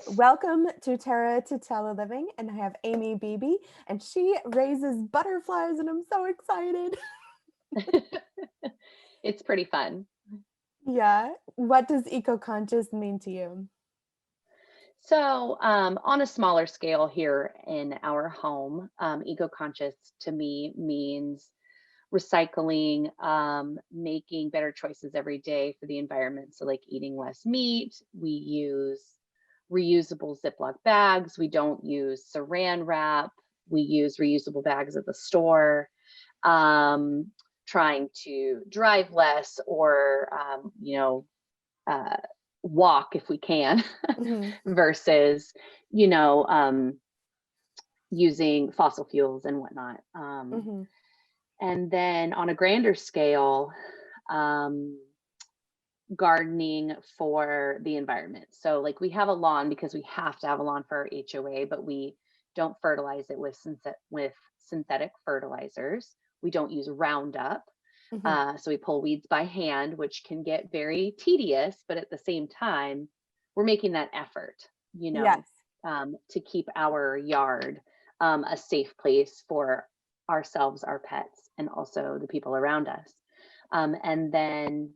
Welcome to Terra to Tell a Living, and I have Amy Beebe, and she raises butterflies, and I'm so excited. It's pretty fun. Yeah. What does eco-conscious mean to you? So, on a smaller scale here in our home, eco-conscious to me means recycling, making better choices every day for the environment. So, like eating less meat, we use reusable Ziploc bags, we don't use saran wrap, we use reusable bags at the store. Um, Trying to drive less or, uh, walk if we can Hmm. versus, you know, um, using fossil fuels and whatnot. Hmm. And then on a grander scale, um, gardening for the environment. So, like, we have a lawn because we have to have a lawn for our HOA, but we don't fertilize it with synthetic fertilizers. We don't use Roundup. Hmm. So we pull weeds by hand, which can get very tedious, but at the same time, we're making that effort, Yes. to keep our yard a safe place for ourselves, our pets, and also the people around us. And then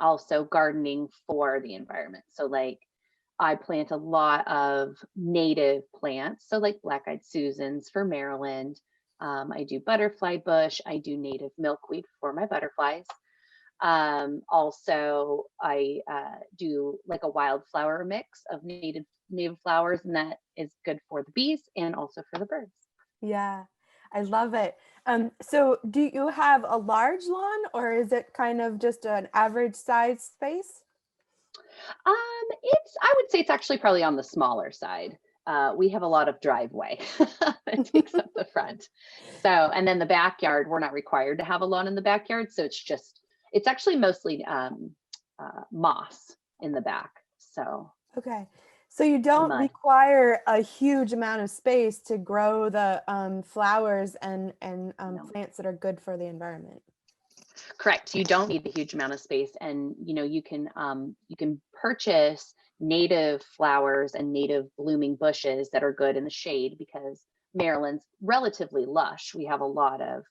also gardening for the environment. So, like, I plant a lot of native plants. So, like black-eyed Susans for Maryland. I do butterfly bush. I do native milkweed for my butterflies. Also, I do like a wildflower mix of native flowers, and that is good for the bees and also for the birds. Yeah. I love it. So do you have a large lawn, or is it kind of just an average size space? I would say it's actually probably on the smaller side. We have a lot of driveway that takes up the front. So, and then the backyard, we're not required to have a lawn in the backyard. So it's actually mostly moss in the back. So, Okay. So you don't mud. require a huge amount of space to grow the flowers and No. plants that are good for the environment. Correct. You don't need a huge amount of space, and you can purchase native flowers and native blooming bushes that are good in the shade because Maryland's relatively lush. We have a lot of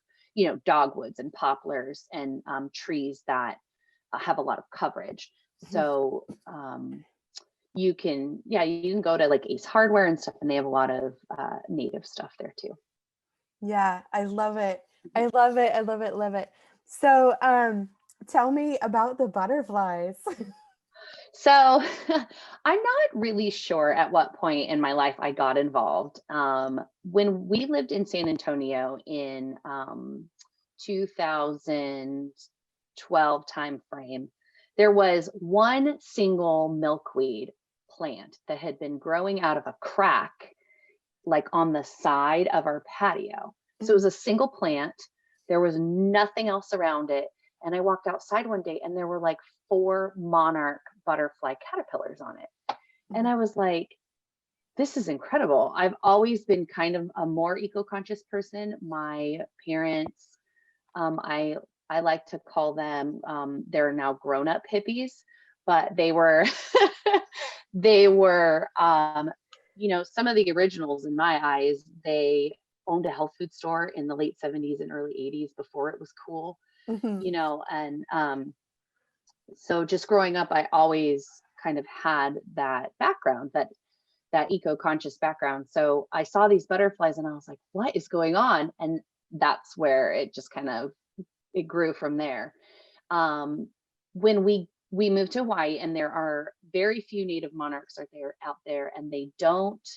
dogwoods and poplars and trees that have a lot of coverage. Mhm. So you can go to like Ace Hardware and stuff, and they have a lot of native stuff there too. Yeah, I love it. I love it. I love it. Love it. So, tell me about the butterflies. So I'm not really sure at what point in my life I got involved. When we lived in San Antonio in 2012 timeframe, there was one single milkweed plant that had been growing out of a crack, like on the side of our patio. So it was Mhm. a single plant. There was nothing else around it. And I walked outside one day and there were like four monarch butterfly caterpillars on it. And Mhm. I was like, this is incredible. I've always been kind of a more eco-conscious person. My parents, I like to call them, they're now grown-up hippies, but they were they were some of the originals in my eyes. They owned a health food store in the late 70s and early 80s before it was cool, Mhm. and so just growing up, I always kind of had that background, that eco-conscious background. So I saw these butterflies and I was like, what is going on? And that's where it just kind of it grew from there. When we moved to Hawaii, and there are very few native monarchs out there, and they don't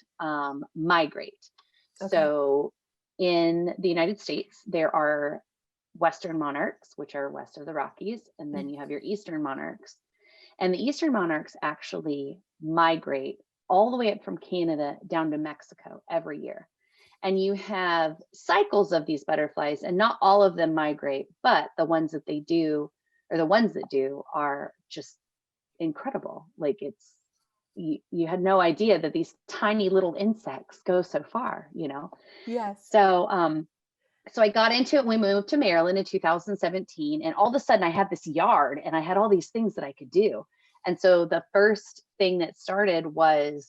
migrate. Okay. So in the United States, there are Western monarchs, which are west of the Rockies, and then Mhm. you have your Eastern monarchs. And the Eastern monarchs actually migrate all the way up from Canada down to Mexico every year. And you have cycles of these butterflies, and not all of them migrate, but the ones that they do, or the ones that do, are just incredible. Like, you had no idea that these tiny little insects go so far. Yes. So I got into it when we moved to Maryland in 2017, and all of a sudden I had this yard and I had all these things that I could do. And so the first thing that started was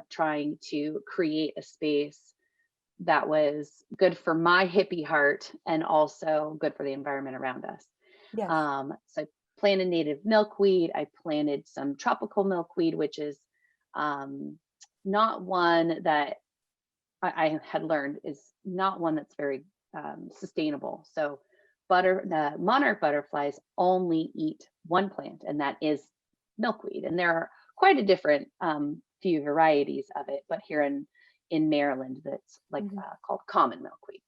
trying to create a space that was good for my hippie heart and also good for the environment around us. Yes. So I planted native milkweed. I planted some tropical milkweed, which is not one that I had learned is not one that's very sustainable. So the monarch butterflies only eat one plant, and that is milkweed. And there are quite a different few varieties of it, but here in Maryland, that's like Mhm. called common milkweed.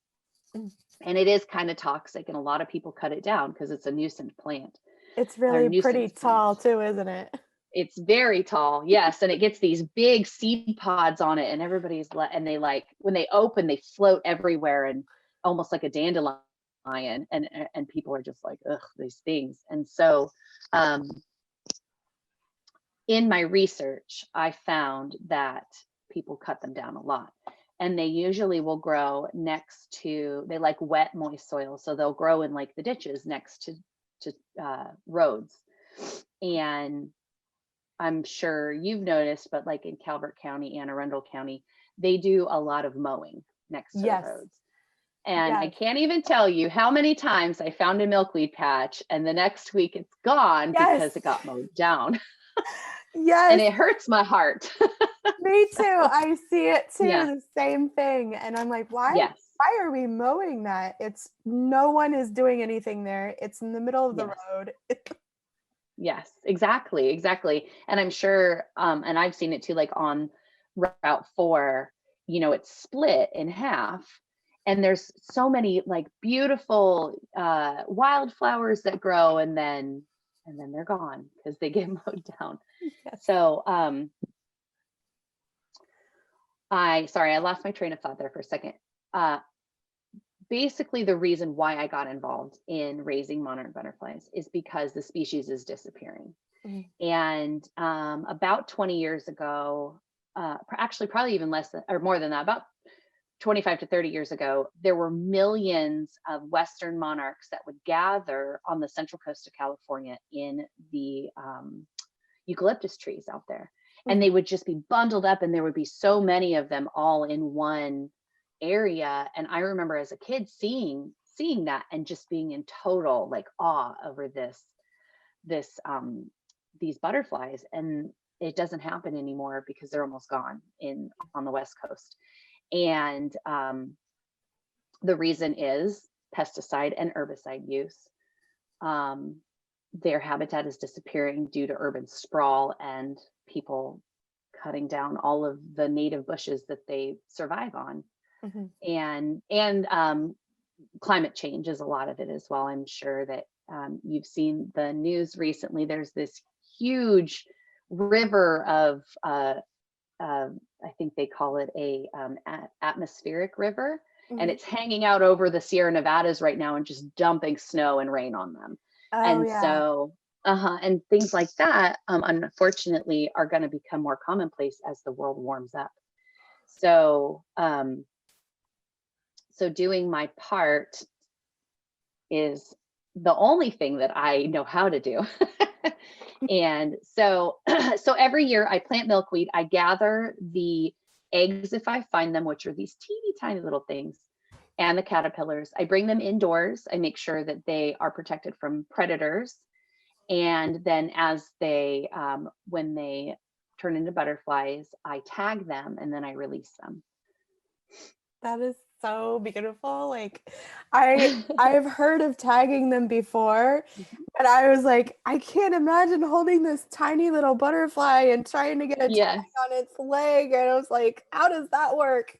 Mm. And it is kind of toxic, and a lot of people cut it down because it's a nuisance plant It's or really pretty nuisance plant. tall too, isn't it? It's very tall, yes, and it gets these big seed pods on it, and and they like when they open, they float everywhere and almost like a dandelion, and people are just like, ugh, these things. And so, um, in my research, I found that people cut them down a lot, and they usually will grow next to. They like wet, moist soil, so they'll grow in like the ditches next to roads, and I'm sure you've noticed, but like in Calvert County, Anne Arundel County, they do a lot of mowing next to the Yes. roads. And I Yes. can't even tell you how many times I found a milkweed patch and the next week it's gone because Yes. it got mowed down. And Yes. it hurts my heart. Me too. So, I see it too, yeah, the same thing. And I'm like, yes, why are we mowing that? It's no one is doing anything there. It's in the middle of the yes. road. Yes, exactly, exactly. And I'm sure, and I've seen it too, like on Route 4, it's split in half. And there's so many like beautiful wildflowers that grow and then they're gone because they get mowed down. Yes. So I lost my train of thought there for a second. Uh Basically the reason why I got involved in raising monarch butterflies is because the species is disappearing. Mhm. And about 20 years ago, actually probably even less than or more than that, about 25 to 30 years ago, there were millions of Western monarchs that would gather on the central coast of California in the eucalyptus trees out there. And they Mhm. would just be bundled up, and there would be so many of them all in one area. And I remember as a kid seeing that and just being in total like awe over this these butterflies. And it doesn't happen anymore because they're almost gone in on the West Coast. And the reason is pesticide and herbicide use. Um, their habitat is disappearing due to urban sprawl and people cutting down all of the native bushes that they survive on. Mhm. And climate change is a lot of it as well. I'm sure that you've seen the news recently. There's this huge river of I think they call it atmospheric river, and Mhm. it's hanging out over the Sierra Nevadas right now and just dumping snow and rain on them. Oh And yeah. so, and things like that, unfortunately, are going to become more commonplace as the world warms up. So, so doing my part is the only thing that I know how to do. And so so every year I plant milkweed. I gather the eggs if I find them, which are these teeny tiny little things, and the caterpillars. I bring them indoors. I make sure that they are protected from predators. And then as when they turn into butterflies, I tag them and then I release them. That is so beautiful. Like I've heard of tagging them before, and I was like, I can't imagine holding this tiny little butterfly and trying to get a Yes. tag on its leg. And I was like, how does that work?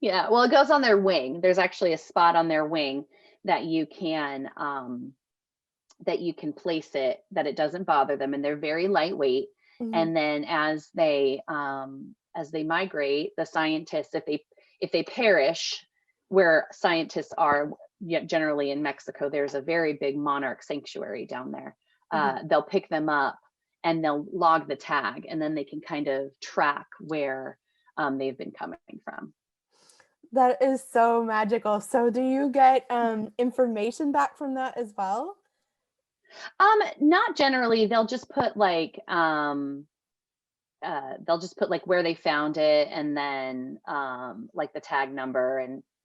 Yeah. Well, it goes on their wing. There's actually a spot on their wing that you can place it that it doesn't bother them, and they're very lightweight. Mhm. And then as they migrate, the scientists, if they perish, where scientists are, yeah, generally in Mexico, there's a very big monarch sanctuary down there. Mhm. They'll pick them up and they'll log the tag, and then they can kind of track where they've been coming from. That is so magical. So do you get information back from that as well? Not generally. They'll just put they'll just put like where they found it, and then like the tag number,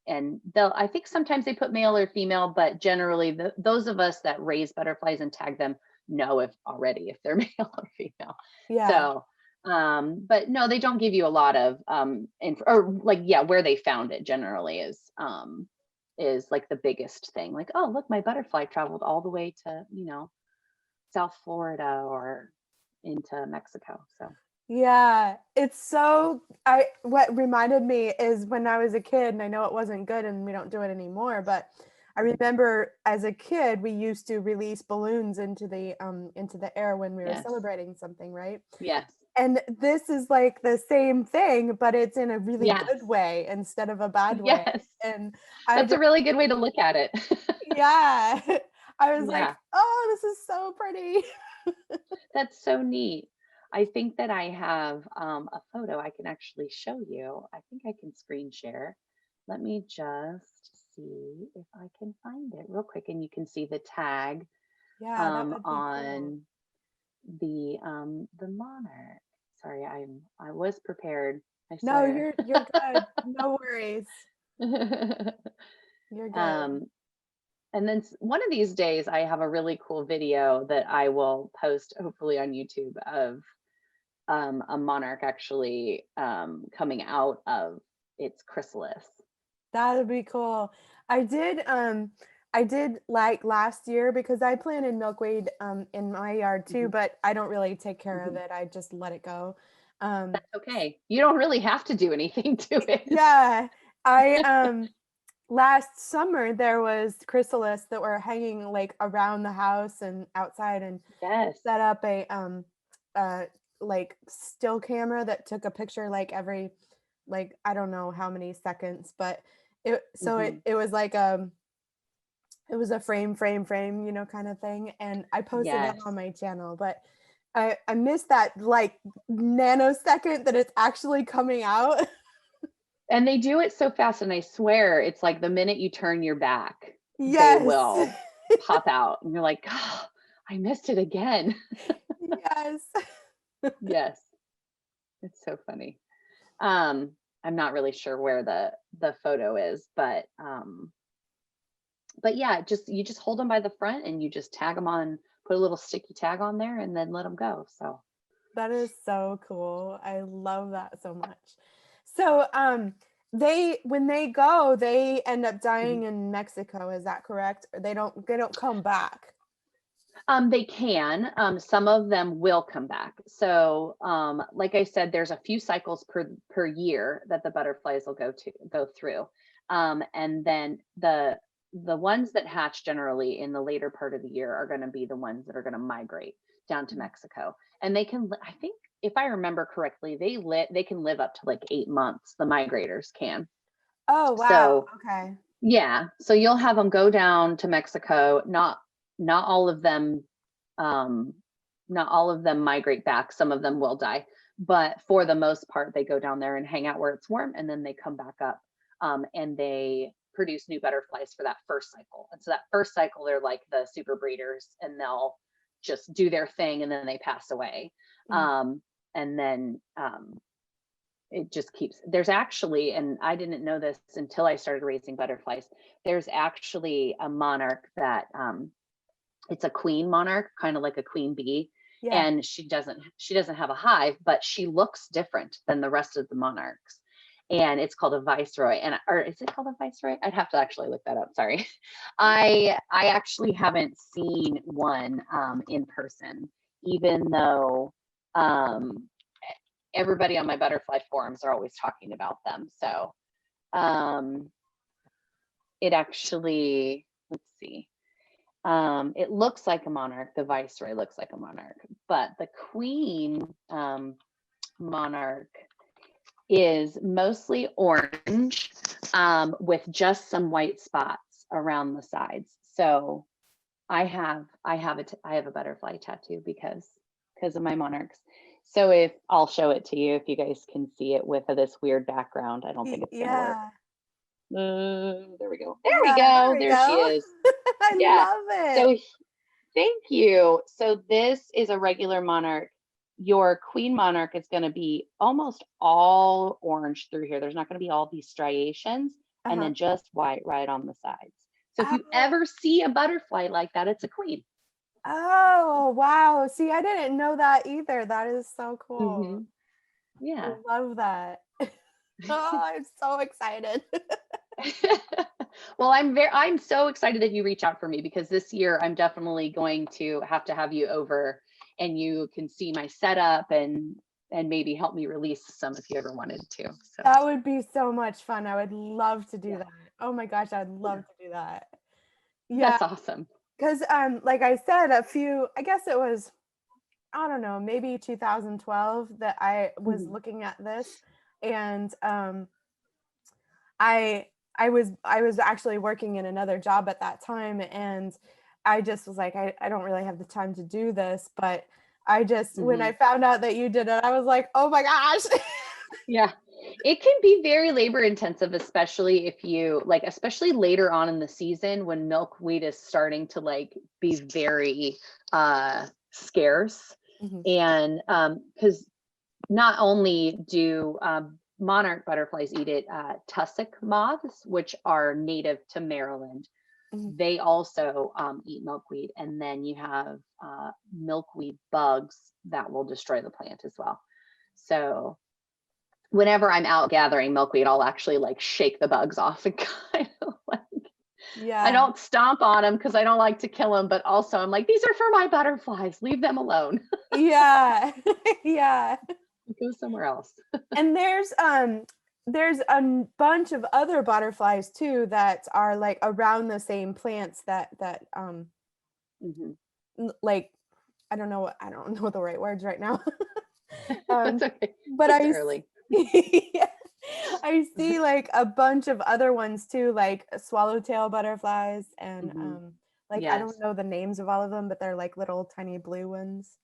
and they'll, I think sometimes they put male or female, but generally those of us that raise butterflies and tag them know if already if they're male or female. Yeah. So but no, they don't give you a lot of or like, yeah, where they found it generally is like the biggest thing. Like, oh, look, my butterfly traveled all the way to, South Florida or into Mexico. So Yeah, it's so I what reminded me is when I was a kid, and I know it wasn't good and we don't do it anymore, but I remember as a kid we used to release balloons into the air when we were yes, celebrating something, right? yes, And this is like the same thing, but it's in a really yes, good way instead of a bad way. yes. And I That's a just really good way to look at it. yeah, I was like, Yeah, "Oh, this is so pretty." that's so neat. I think that I have a photo I can actually show you. I think I can screen share. Let me just see if I can find it real quick, and you can see the tag Yeah, that would be cool. on the monarch. Sorry, I was prepared. I No, swear. you're good. No worries. You're good. um, and then one of these days, I have a really cool video that I will post, hopefully on YouTube, of a monarch actually coming out of its chrysalis. That would be cool. I did I did like last year because I planted milkweed in my yard too, Mhm, but I don't really take care of mhm. it. I just let it go. Um Okay, you don't really have to do anything to it. yeah, I last summer there was chrysalis that were hanging like around the house and outside, and I Yes. set up a uh like still camera that took a picture like every like I don't know how many seconds, but Hmm. it was like it was a frame, kind of thing, and I posted that on Yes. my channel, but I missed that like nanosecond that it's actually coming out. And they do it so fast, and I swear it's like the minute you turn your back, they Yes. will pop out, and you're like, oh, I missed it again. Yes. Yes, it's so funny. Um, I'm not really sure where the photo is, but yeah, just you just hold them by the front and you just tag them on, put a little sticky tag on there, and then let them go. So That is so cool. I love that so much. So, they when they go, they end up mhm. dying in Mexico, is that correct? Or they don't come back? They can. Some of them will come back. So, like I said, there's a few cycles per year that the butterflies will go through, and then the ones that hatch generally in the later part of the year are going to be the ones that are going to migrate down to Mm. Mexico, and they can. I think if I remember correctly, they can live up to like 8 months. The migrators can. Oh, wow. So Okay. yeah, so you'll have them go down to Mexico. Not all of them, um, not all of them migrate back. Some of them will die, but for the most part, they go down there and hang out where it's warm, and then they come back up, and they produce new butterflies for that first cycle. And so that first cycle, they're like the super breeders, and they'll just do their thing, and then they pass away. Mm. And then it just keeps, there's actually, and I didn't know this until I started raising butterflies, there's actually a monarch that it's a queen monarch, kind of like a queen bee, Yeah. and she doesn't have a hive, but she looks different than the rest of the monarchs, and it's called a viceroy. And or is it called a viceroy? I'd have to actually look that up, sorry. I actually haven't seen one in person, even though um everybody on my butterfly forums are always talking about them. So um, it actually, let's see, it looks like a monarch. The viceroy looks like a monarch, but the queen monarch is mostly orange with just some white spots around the sides. So I have a butterfly tattoo because of my monarchs. So if I'll show it to you if you guys can see it with this weird background. I don't think it's gonna work. Yeah. There we go. There we Yeah, there go. we There she go. is. I Yeah. love it. So thank you. So this is a regular monarch. your queen monarch is going to be almost all orange through here. There's not going to be all these striations, and Uh-huh. then just white right on the sides. So if you Oh, ever see a butterfly like that, it's a queen. oh, wow. See, I didn't know that either. That is so cool. Hmm. I Yeah. love that. Oh, I'm so excited. Well, I'm so excited that you reach out for me, because this year I'm definitely going to have you over, and you can see my setup and maybe help me release some if you ever wanted to. So That would be so much fun. I would love to do yeah, that. Oh my gosh, I'd love yeah, to do that. Yeah, that's awesome. because like I said, I guess it was, I don't know, maybe 2012 that I was Hmm. looking at this, and I I was actually working in another job at that time, and I just was like, I don't really have the time to do this, but I just, when I Hmm. found out that you did it, I was like, oh my gosh. Yeah. It can be very labor intensive, especially if you like, especially later on in the season when milkweed is starting to like be very scarce. Mhm, And because not only do monarch butterflies eat it, tussock moths, which are native to Maryland, mhm. they also eat milkweed. And then you have milkweed bugs that will destroy the plant as well. So whenever I'm out gathering milkweed, I'll actually like shake the bugs off and kind of like, I Yeah. don't stomp on them because I don't like to kill them, but also I'm like, these are for my butterflies. Leave them alone. Yeah. Yeah. Go somewhere else. And there's a bunch of other butterflies too that are like around the same plants that Hmm. like, I don't know the right words right now. That's um okay. but It's early. yeah, I see like a bunch of other ones too, like swallowtail butterflies, and Hmm. like I Yes. don't know the names of all of them, but they're like little tiny blue ones.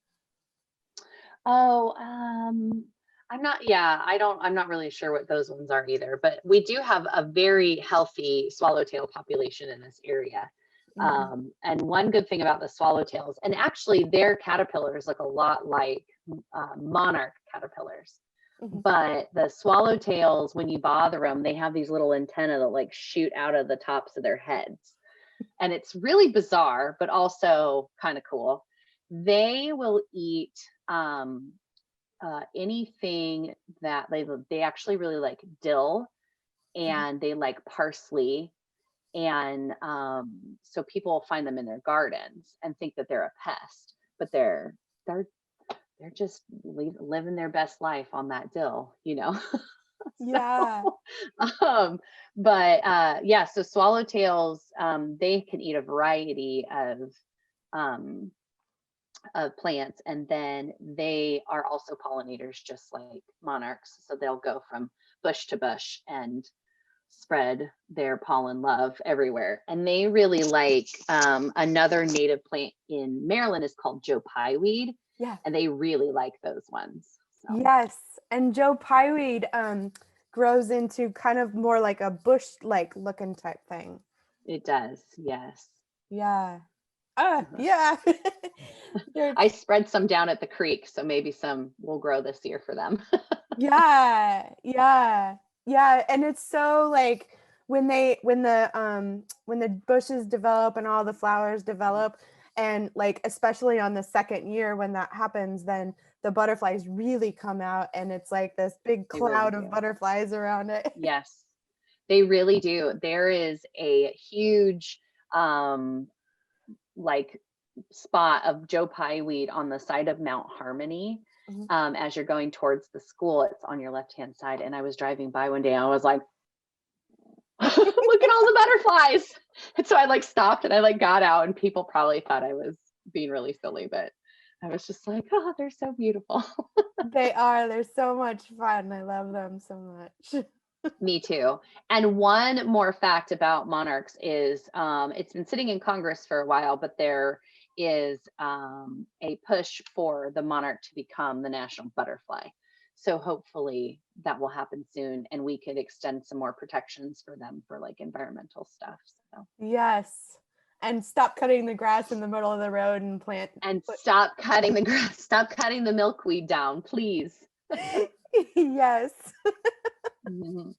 Oh, I'm not really sure what those ones are either, but we do have a very healthy swallowtail population in this area. Mhm, And one good thing about the swallowtails, and actually their caterpillars look a lot like monarch caterpillars, mhm. but the swallowtails, when you bother them, they have these little antennae that like shoot out of the tops of their heads. And it's really bizarre, but also kind of cool. They will eat anything that they actually really like dill, Mhm. and they like parsley, and so people find them in their gardens and think that they're a pest, but they're they're just living their best life on that dill, you know. Yeah. So but yeah, so swallowtails, they can eat a variety um of plants, and then they are also pollinators just like monarchs, so they'll go from bush to bush and spread their pollen love everywhere. And they really like another native plant in Maryland is called Joe Pye weed, Yeah. and they really like those ones. So Yes, and Joe Pyeweed grows into kind of more like a bush like looking type thing. it does, yes. Yeah. Uh-huh. Yeah. They're, I spread some down at the creek, so maybe some will grow this year for them. yeah. Yeah. Yeah, and it's so like when the bushes develop and all the flowers develop, and like especially on the second year when that happens, then the butterflies really come out, and it's like this big They really cloud of do. butterflies around it. Yes, they really do. There is a huge um like spot of Joe Pye weed on the side of Mount Harmony. Mhm. As you're going towards the school, it's on your left hand side. And I was driving by one day, and I was like, look at all the butterflies. And so I like stopped and I like got out, and people probably thought I was being really silly, but I was just like, oh, they're so beautiful. They are. They're so much fun. I love them so much. Me too. And one more fact about monarchs is it's been sitting in Congress for a while, but there is a push for the monarch to become the national butterfly. So hopefully that will happen soon, and we could extend some more protections for them for like environmental stuff. So Yes. And stop cutting the grass in the middle of the road and plant. And stop cutting the grass, stop cutting the milkweed down, please. Yes. Mhm.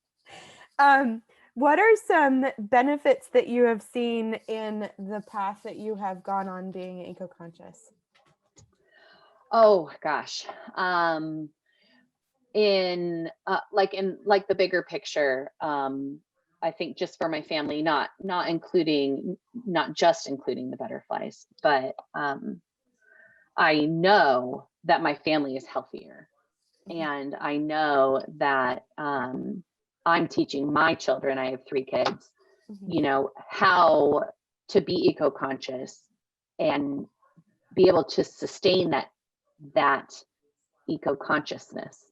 What are some benefits that you have seen in the path that you have gone on being eco-conscious? Oh gosh. In like the bigger picture, I think just for my family, not just including the butterflies, but I know that my family is healthier, Mhm, and I know that I'm teaching my children, I have 3 kids, mhm, you know, how to be eco-conscious and be able to sustain that eco-consciousness.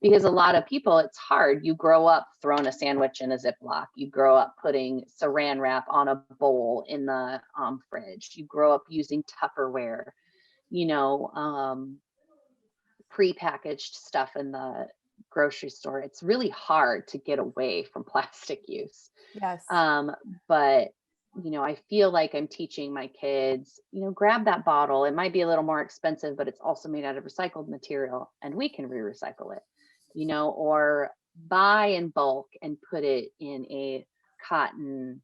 Because a lot of people, it's hard. You grow up throwing a sandwich in a Ziploc. You grow up putting saran wrap on a bowl in the fridge. You grow up using Tupperware, you know, prepackaged stuff in the grocery store. It's really hard to get away from plastic use. yes. Um, but I feel like I'm teaching my kids, grab that bottle. It might be a little more expensive, but it's also made out of recycled material and we can re-recycle it, or buy in bulk and put it in a cotton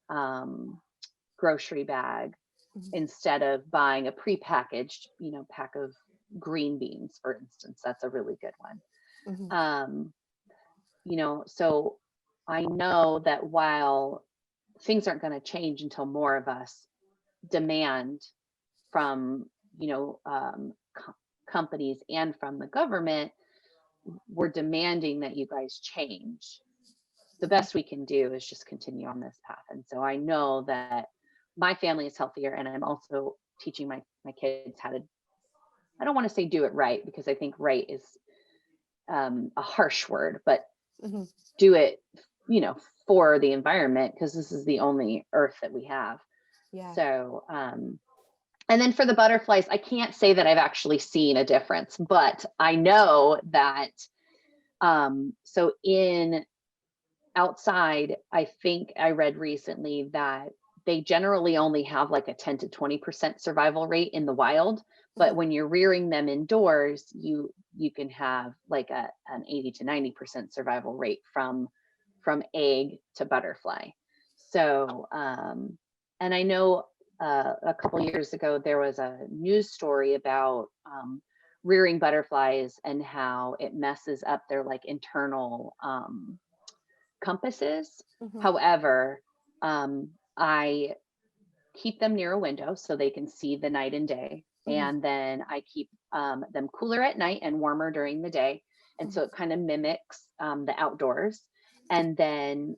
um, grocery bag Mhm, instead of buying a prepackaged, pack of green beans, for instance. That's a really good one. mhm, Um, so I know that while things aren't going to change until more of us demand from you know um, co- companies and from the government, we're demanding that you guys change. The mhm. best we can do is just continue on this path. And so I know that my family is healthier, and I'm also teaching my kids how to, I don't want to say do it right, because I think right is a harsh word, but Mhm. do it, you know, for the environment, because this is the only earth that we have. Yeah. So, and then for the butterflies, I can't say that I've actually seen a difference, but I know that, so in outside, I think I read recently that they generally only have like a 10 to 20% survival rate in the wild. But Mhm, when you're rearing them indoors, you can have like an 80 to 90% survival rate from egg to butterfly. So and I know a couple years ago there was a news story about rearing butterflies and how it messes up their like internal compasses. mhm, However, I keep them near a window so they can see the night and day. mhm, And then I keep them cooler at night and warmer during the day. And mhm. so it kind of mimics the outdoors. And then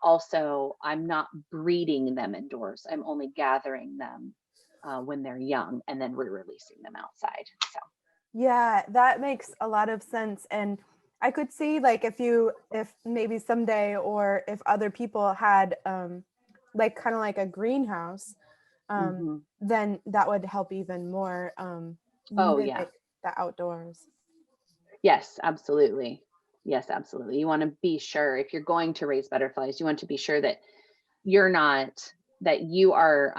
also, I'm not breeding them indoors. I'm only gathering them when they're young and then re-releasing them outside. So, Yeah, that makes a lot of sense. And I could see like if maybe someday or if other people had like kind of like a greenhouse, um, mhm. then that would help even more Oh, yeah. mimic the outdoors. Yes, absolutely. Yes, absolutely. You want to be sure, if you're going to raise butterflies, you want to be sure that you're not, that you are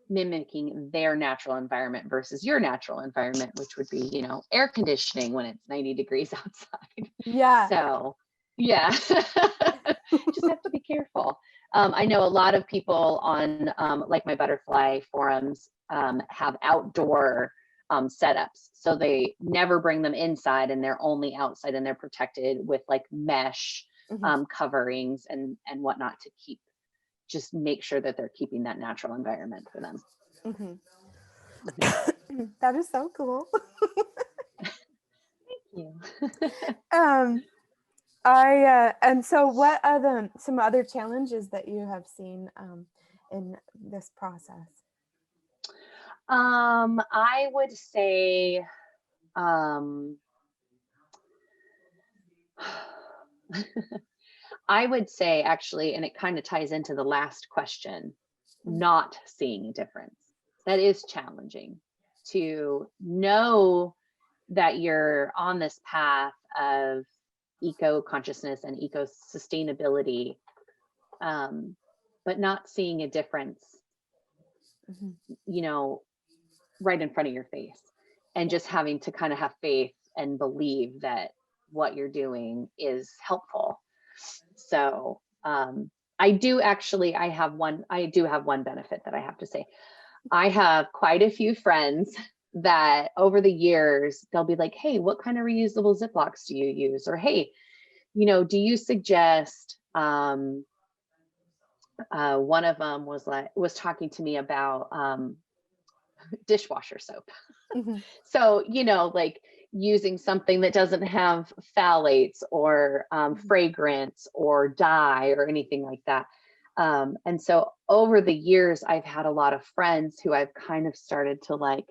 mimicking their natural environment versus your natural environment, which would be, air conditioning when it's 90 degrees outside. Yeah. So, yeah, just have to be careful. I know a lot of people on like my butterfly forums have outdoor setups. So they never bring them inside and they're only outside, and they're protected with like mesh Mhm, coverings and whatnot to just make sure that they're keeping that natural environment for them. mhm. Mhm. That is so cool. Yeah. um, and so what are some other challenges that you have seen in this process? I would say, um, I would say actually, and it kind of ties into the last question, Mhm, not seeing a difference. That is challenging to know that you're on this path of eco consciousness and eco sustainability, but not seeing a difference Mhm. you know, right in front of your face, and just having to kind of have faith and believe that what you're doing is helpful. So, I do have one benefit that I have to say. I have quite a few friends that over the years, they'll be like, hey, what kind of reusable Ziplocs do you use? Or, hey, do you suggest, one of them was talking to me about dishwasher soap. Mhm. So, like using something that doesn't have phthalates or Mhm. fragrance or dye or anything like that. And so over the years, I've had a lot of friends who I've kind of started to like,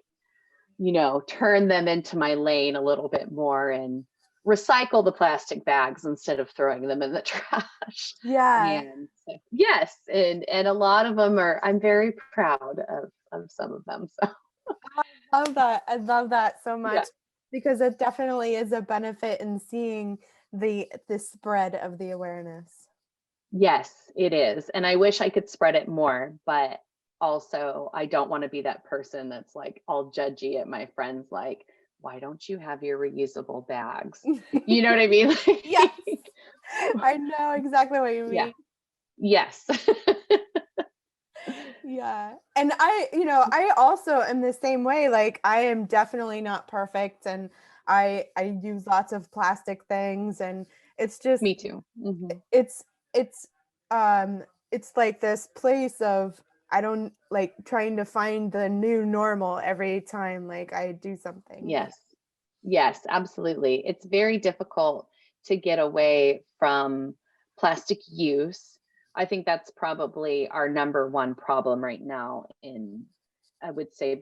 turn them into my lane a little bit more and recycle the plastic bags instead of throwing them in the trash. Yeah. And so, yes, and a lot of them I'm very proud of some of them. So Love that. I love that so yeah. much because it definitely is a benefit in seeing the spread of the awareness. Yes, it is. And I wish I could spread it more, but also I don't want to be that person that's like all judgy at my friends, like, why don't you have your reusable bags? You know what I mean? Yes, I know exactly what you Yeah. mean. Yes. Yeah. And I also am the same way. Like I am definitely not perfect and I use lots of plastic things and it's just Me too. it's it's it's like this place of I don't like trying to find the new normal every time like I do something. Yeah. Yes. Yes, absolutely. It's very difficult to get away from plastic use. I think that's probably our number one problem right now in, I would say,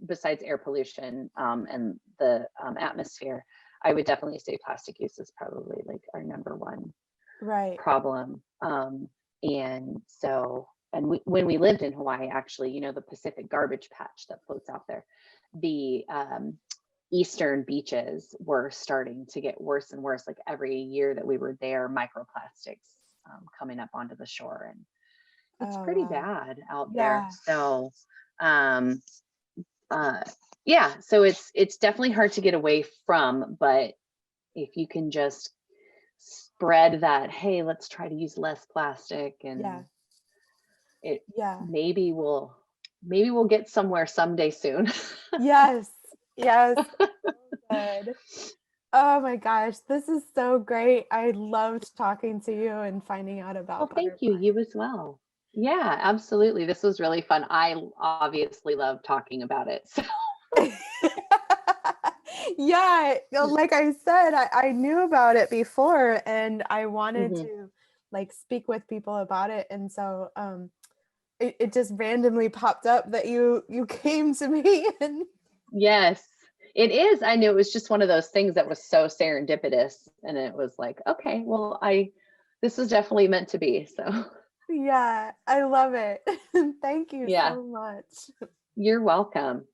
besides air pollution and the atmosphere, I would definitely say plastic use is probably like our number one Right. problem. And so, and when we lived in Hawaii, actually, the Pacific garbage patch that floats out there, the eastern beaches were starting to get worse and worse. Like every year that we were there, microplastics coming up onto the shore, and it's Oh pretty wow. bad out there. Yeah. So, um, uh, yeah, so it's definitely hard to get away from, but if you can just spread that, hey, let's try to use less plastic, Yeah. and it Yeah. maybe we'll get somewhere someday soon. Yes. Yes. Good. Oh my gosh, this is so great. I loved talking to you and finding out Well, about thank you. butterflies. You as well. Yeah, absolutely. This was really fun. I obviously love talking about it. So, Yeah, like I said, I knew about it before and I wanted mhm. to like speak with people about it. And so it just randomly popped up that you came to me and Yes, it is. I knew it was just one of those things that was so serendipitous, and it was like, okay, well, this was definitely meant to be. So, yeah, I love it. Thank you yeah, so much. you're welcome.